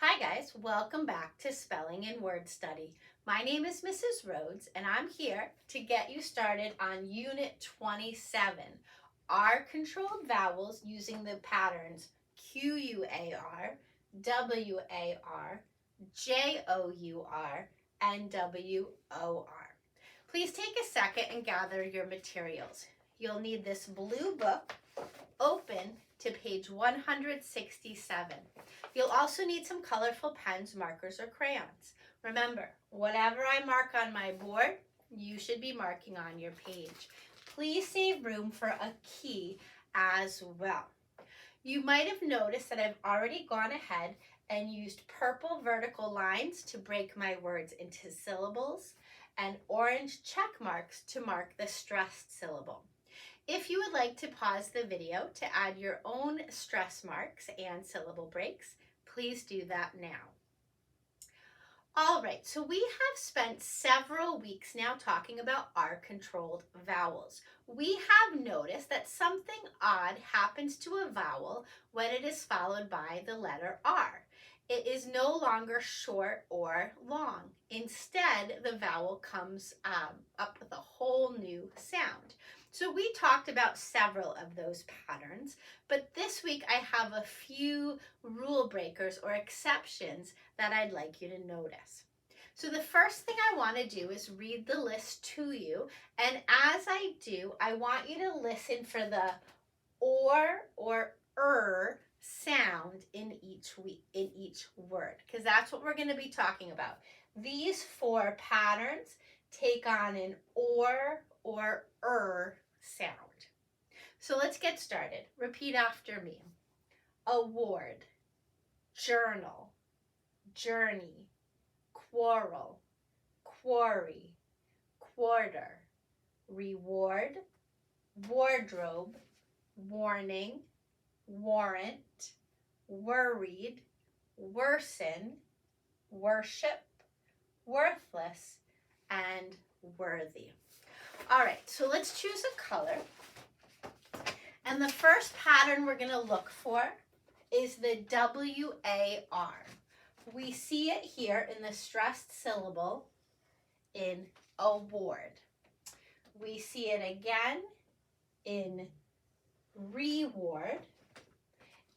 Hi guys, welcome back to Spelling and Word Study. My name is Mrs. Rhoades and I'm here to get you started on Unit 27, R-controlled vowels using the patterns QUAR, WAR, JOUR, and WOR. Please take a second and gather your materials. You'll need this blue book open to page 167. You'll also need some colorful pens, markers, or crayons. Remember, whatever I mark on my board, you should be marking on your page. Please save room for a key as well. You might have noticed that I've already gone ahead and used purple vertical lines to break my words into syllables and orange check marks to mark the stressed syllable. If you would like to pause the video to add your own stress marks and syllable breaks, please do that now. All right, so we have spent several weeks now talking about R-controlled vowels. We have noticed that something odd happens to a vowel when it is followed by the letter R. It is no longer short or long. Instead, the vowel comes up with a whole new sound. So we talked about several of those patterns, but this week I have a few rule breakers or exceptions that I'd like you to notice. So the first thing I want to do is read the list to you, and as I do, I want you to listen for the or sound in each word, because that's what we're going to be talking about. These four patterns take on an or sound. So let's get started. Repeat after me. Award, journal, journey, quarrel, quarry, quarter, reward, wardrobe, warning, warrant, worried, worsen, worship, worthless, and worthy. All right, so let's choose a color. And the first pattern we're going to look for is the WAR. We see it here in the stressed syllable in award. We see it again in reward,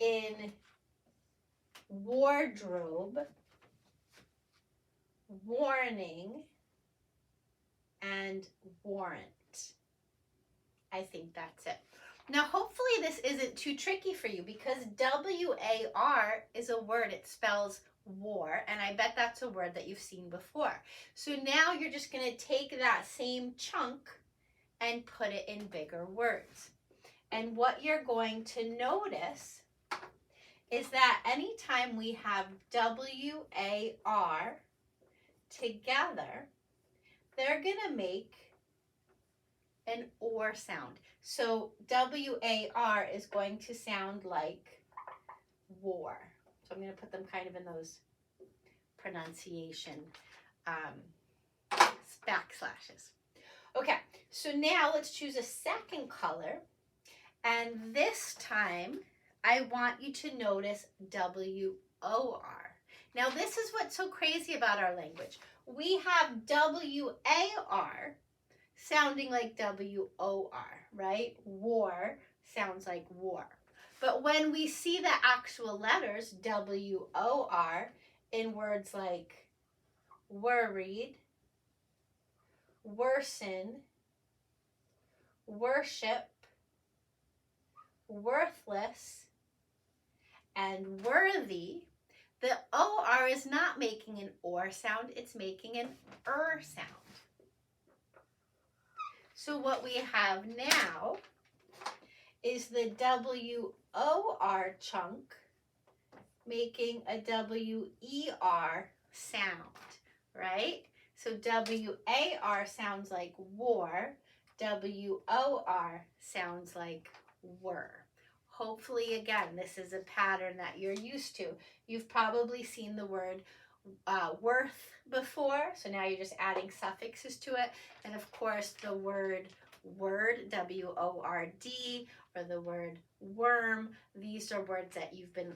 in wardrobe, warning, and warrant. I think that's it. Now, hopefully this isn't too tricky for you, because WAR is a word. It spells war, and I bet that's a word that you've seen before. So now you're just going to take that same chunk and put it in bigger words. And what you're going to notice is that anytime we have WAR together, they're going to make an or sound. So WAR is going to sound like war. So I'm going to put them kind of in those pronunciation backslashes. Okay, so now let's choose a second color. And this time, I want you to notice WOR. Now, this is what's so crazy about our language. We have WAR sounding like WOR, right? War sounds like war. But when we see the actual letters WOR in words like worried, worsen, worship, worthless, and worthy, the OR is not making an OR sound, it's making an sound. So what we have now is the WOR chunk making a WER sound, right? So WAR sounds like war, WOR sounds like were. Hopefully, again, this is a pattern that you're used to. You've probably seen the word worth before, so now you're just adding suffixes to it. And of course, the word word, W-O-R-D, or the word worm. These are words that you've been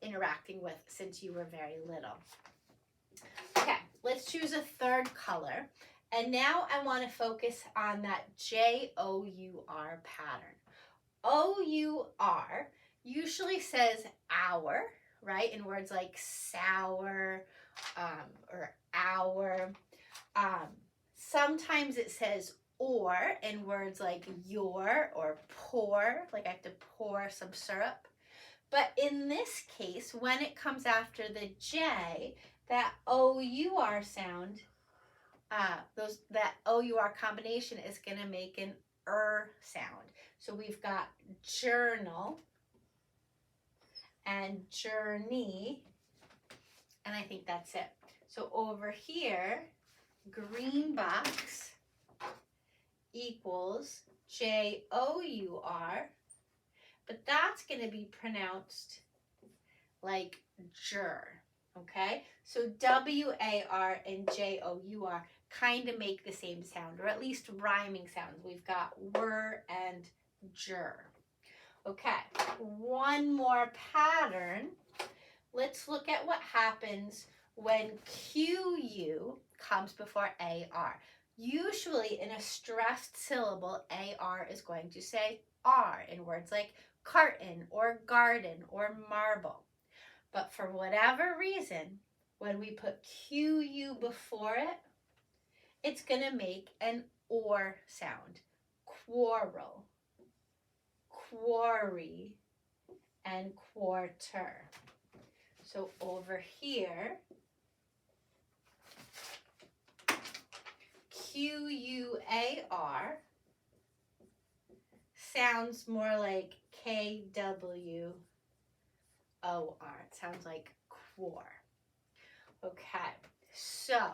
interacting with since you were very little. Okay, let's choose a third color. And now I want to focus on that J-O-U-R pattern. O-U-R usually says our, right? In words like sour or our. Sometimes it says or in words like your or pour, like I have to pour some syrup. But in this case, when it comes after the J, that O-U-R sound, that O-U-R combination is going to make an sound. So we've got journal and journey, and I think that's it. So over here, green box equals J-O-U-R, but that's going to be pronounced like JOUR, okay? So W-A-R and J-O-U-R kind of make the same sound, or at least rhyming sounds. We've got WOR and JOUR. Okay, one more pattern. Let's look at what happens when Q-U comes before A-R. Usually in a stressed syllable, A-R is going to say R in words like carton or garden or marble. But for whatever reason, when we put Q-U before it, it's going to make an OR sound. Quarrel, quarry, and quarter. So over here, Q-U-A-R sounds more like K-W-O-R. It sounds like QUAR. Okay, so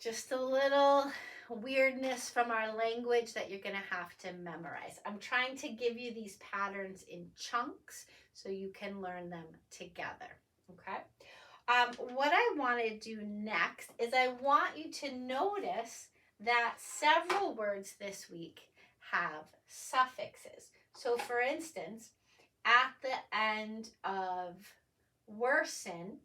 just a little weirdness from our language that you're going to have to memorize. I'm trying to give you these patterns in chunks so you can learn them together, okay? What I want to do next is I want you to notice that several words this week have suffixes. So for instance, at the end of worsen,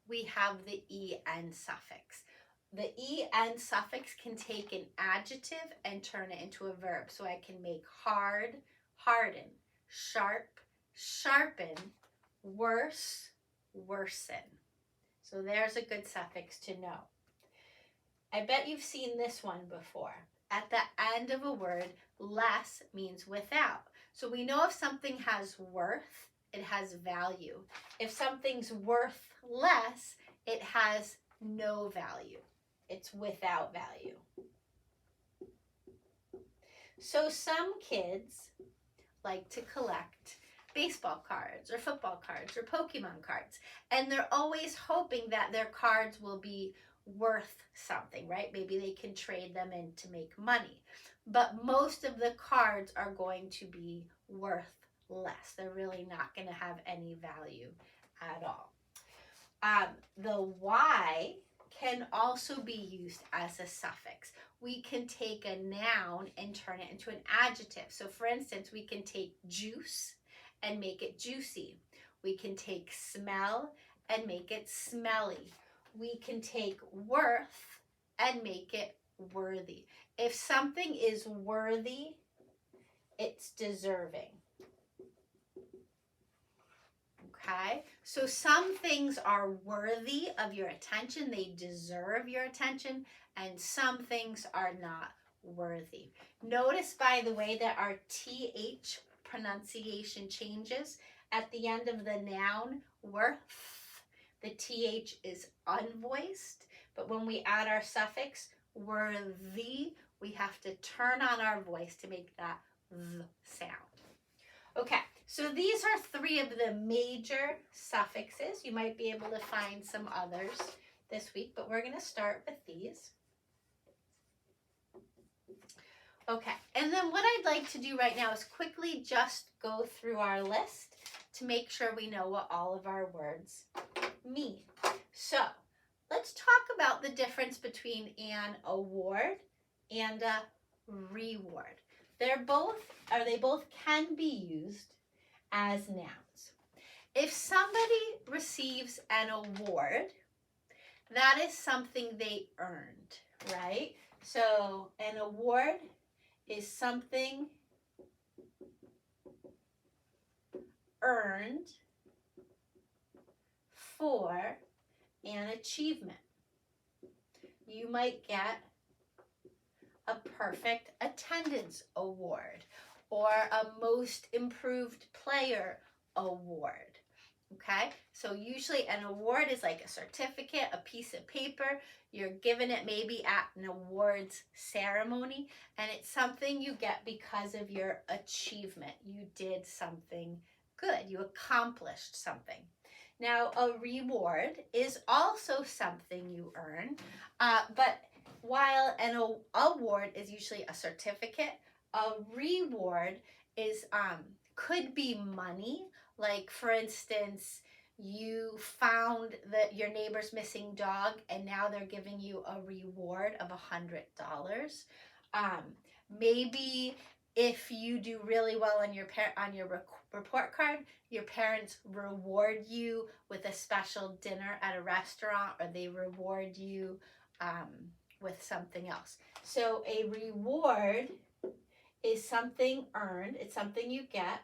we have the EN suffix. The EN suffix can take an adjective and turn it into a verb. So I can make hard, harden, sharp, sharpen, worse, worsen. So there's a good suffix to know. I bet you've seen this one before. At the end of a word, less means without. So we know if something has worth, it has value. If something's worth less, it has no value. It's without value. So some kids like to collect baseball cards or football cards or Pokemon cards, and they're always hoping that their cards will be worth something, right? Maybe they can trade them in to make money. But most of the cards are going to be worth less. They're really not going to have any value at all. The Y can also be used as a suffix. We can take a noun and turn it into an adjective. So for instance, we can take juice and make it juicy. We can take smell and make it smelly. We can take worth and make it worthy. If something is worthy, it's deserving. Okay, so some things are worthy of your attention, they deserve your attention, and some things are not worthy. Notice, by the way, that our TH pronunciation changes. At the end of the noun, worth, the TH is unvoiced, but when we add our suffix, worthy, we have to turn on our voice to make that th sound. Okay. So these are three of the major suffixes. You might be able to find some others this week, but we're going to start with these. Okay, and then what I'd like to do right now is quickly just go through our list to make sure we know what all of our words mean. So let's talk about the difference between an award and a reward. They both can be used as nouns. If somebody receives an award, that is something they earned, right? So an award is something earned for an achievement. You might get a perfect attendance award or a most improved player award. Okay, so usually an award is like a certificate, a piece of paper. You're given it maybe at an awards ceremony, and it's something you get because of your achievement. You did something good, you accomplished something. Now, a reward is also something you earn, but while an award is usually a certificate, a reward is could be money. Like, for instance, you found your neighbor's missing dog, and now they're giving you a reward of $100. Maybe if you do really well on your report card, your parents reward you with a special dinner at a restaurant, or they reward you with something else. So a reward is something earned. It's something you get.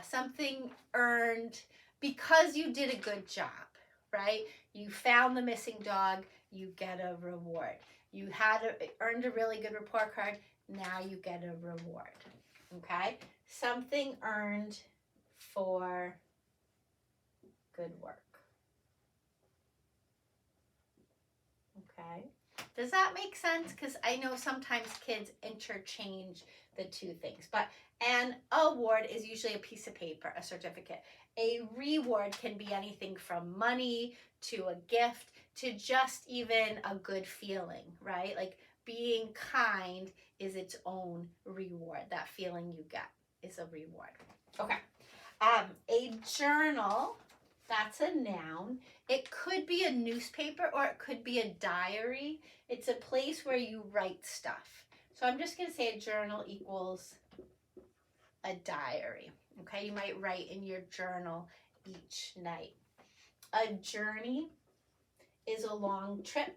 Something earned because you did a good job, right? You found the missing dog, you get a reward. You earned a really good report card, now you get a reward, okay? Something earned for good work, okay? Does that make sense? Because I know sometimes kids interchange the two things, but an award is usually a piece of paper, a certificate. A reward can be anything from money to a gift to just even a good feeling, right? Like being kind is its own reward. That feeling you get is a reward. Okay. A journal, that's a noun. It could be a newspaper or it could be a diary. It's a place where you write stuff. So I'm just going to say a journal equals a diary. Okay, you might write in your journal each night. A journey is a long trip.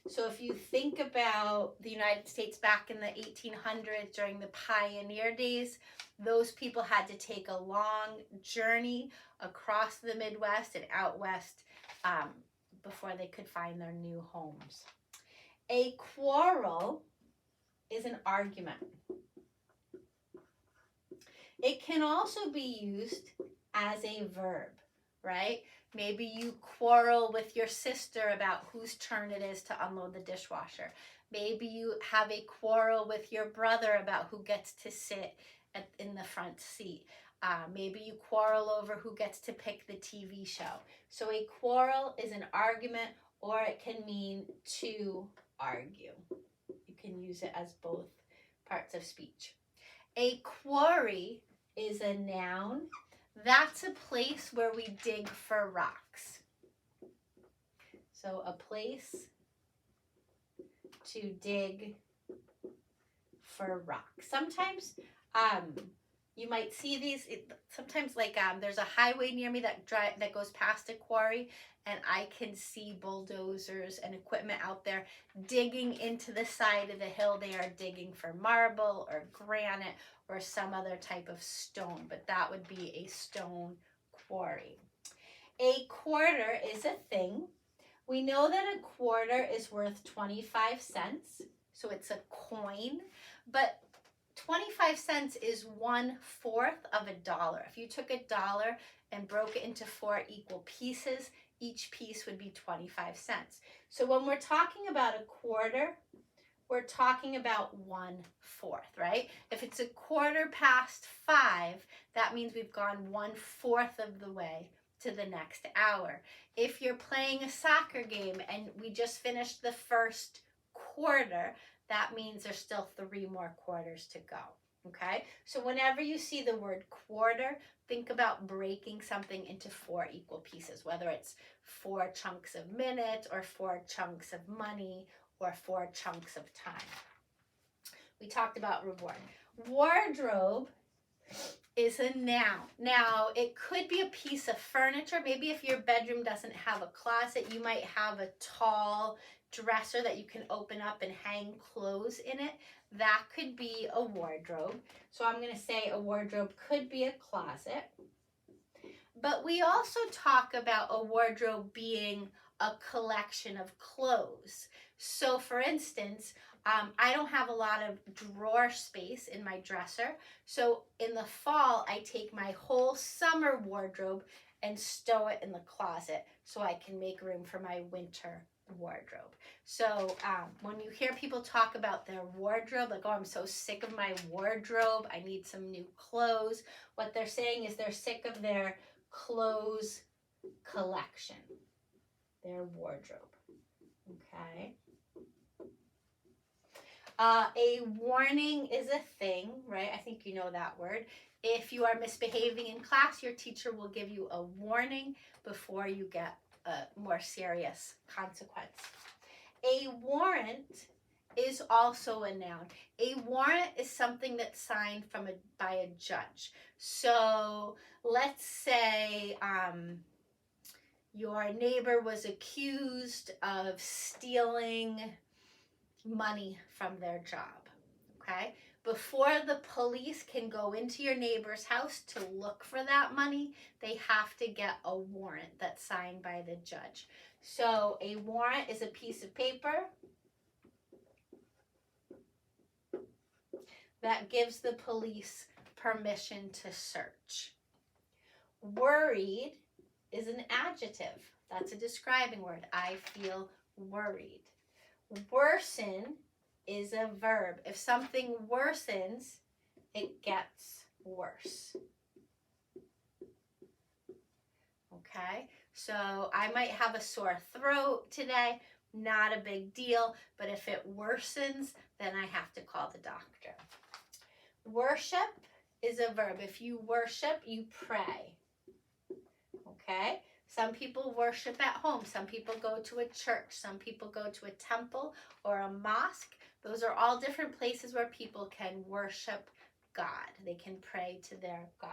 So if you think about the United States back in the 1800s during the pioneer days, those people had to take a long journey across the Midwest and out west before they could find their new homes. A quarrel is an argument. It can also be used as a verb, right? Maybe you quarrel with your sister about whose turn it is to unload the dishwasher. Maybe you have a quarrel with your brother about who gets to sit in the front seat. Maybe you quarrel over who gets to pick the TV show. So a quarrel is an argument, or it can mean to argue. You can use it as both parts of speech. A quarry is a noun. That's a place where we dig for rocks. So a place to dig for rocks. Sometimes you might see these. Sometimes, like there's a highway near me that goes past a quarry, and I can see bulldozers and equipment out there digging into the side of the hill. They are digging for marble or granite or some other type of stone, but that would be a stone quarry. A quarter is a thing. We know that a quarter is worth 25 cents, so it's a coin, but 25 cents is 1/4 of a dollar. If you took a dollar and broke it into 4 equal pieces, each piece would be 25 cents. So when we're talking about a quarter, we're talking about 1/4, right? If it's 5:15, that means we've gone 1/4 of the way to the next hour. If you're playing a soccer game and we just finished the first quarter, that means there's still 3 more quarters to go. Okay, so whenever you see the word quarter, think about breaking something into 4 equal pieces, whether it's 4 chunks of minutes or 4 chunks of money or 4 chunks of time. We talked about reward. Wardrobe is a noun. Now, it could be a piece of furniture. Maybe if your bedroom doesn't have a closet, you might have a tall dresser that you can open up and hang clothes in it. That could be a wardrobe. So I'm going to say a wardrobe could be a closet. But we also talk about a wardrobe being a collection of clothes. So for instance, I don't have a lot of drawer space in my dresser. So in the fall, I take my whole summer wardrobe and stow it in the closet so I can make room for my winter wardrobe. So when you hear people talk about their wardrobe, like, oh, I'm so sick of my wardrobe, I need some new clothes, what they're saying is they're sick of their clothes collection, their wardrobe. Okay. A warning is a thing, right? I think you know that word. If you are misbehaving in class, your teacher will give you a warning before you get a more serious consequence. A warrant is also a noun. A warrant is something that's signed by a judge. So let's say your neighbor was accused of stealing money from their job, okay? Before the police can go into your neighbor's house to look for that money, they have to get a warrant that's signed by the judge. So a warrant is a piece of paper that gives the police permission to search. Worried is an adjective. That's a describing word. I feel worried. Worsen is a verb. If something worsens, it gets worse. Okay, so I might have a sore throat today, not a big deal, but if it worsens, then I have to call the doctor. Worship is a verb. If you worship, you pray. Okay, some people worship at home. Some people go to a church. Some people go to a temple or a mosque. Those are all different places where people can worship God. They can pray to their God.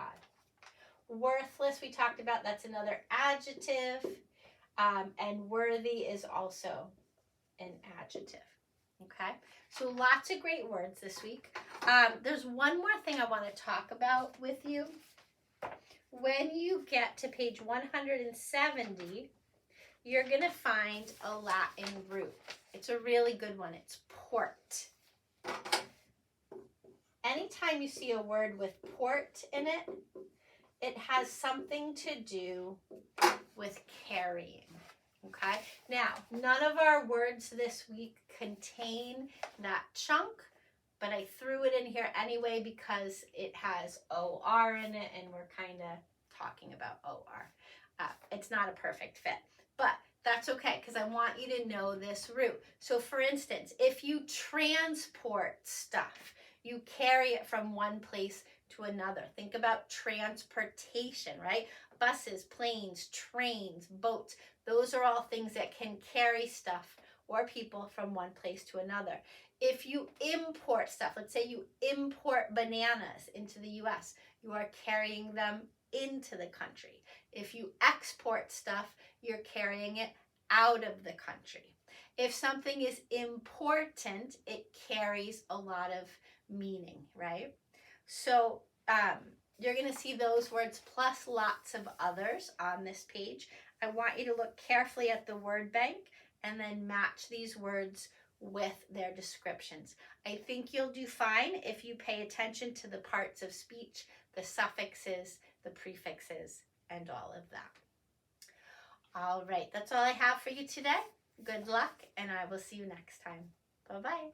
Worthless, we talked about, that's another adjective. And worthy is also an adjective. Okay, so lots of great words this week. There's one more thing I want to talk about with you. When you get to page 170, you're going to find a Latin root. It's a really good one. It's port. Anytime you see a word with port in it, it has something to do with carrying. Okay? Now, none of our words this week contain that chunk, but I threw it in here anyway because it has OR in it and we're kind of talking about OR. It's not a perfect fit, but that's okay because I want you to know this root. So for instance, if you transport stuff, you carry it from one place to another. Think about transportation, right? Buses, planes, trains, boats. Those are all things that can carry stuff or people from one place to another. If you import stuff, let's say you import bananas into the US, you are carrying them into the country. If you export stuff, you're carrying it out of the country. If something is important, it carries a lot of meaning, right? So you're going to see those words plus lots of others on this page. I want you to look carefully at the word bank and then match these words with their descriptions. I think you'll do fine if you pay attention to the parts of speech, the suffixes, the prefixes, and all of that. All right, that's all I have for you today. Good luck, and I will see you next time. Bye-bye.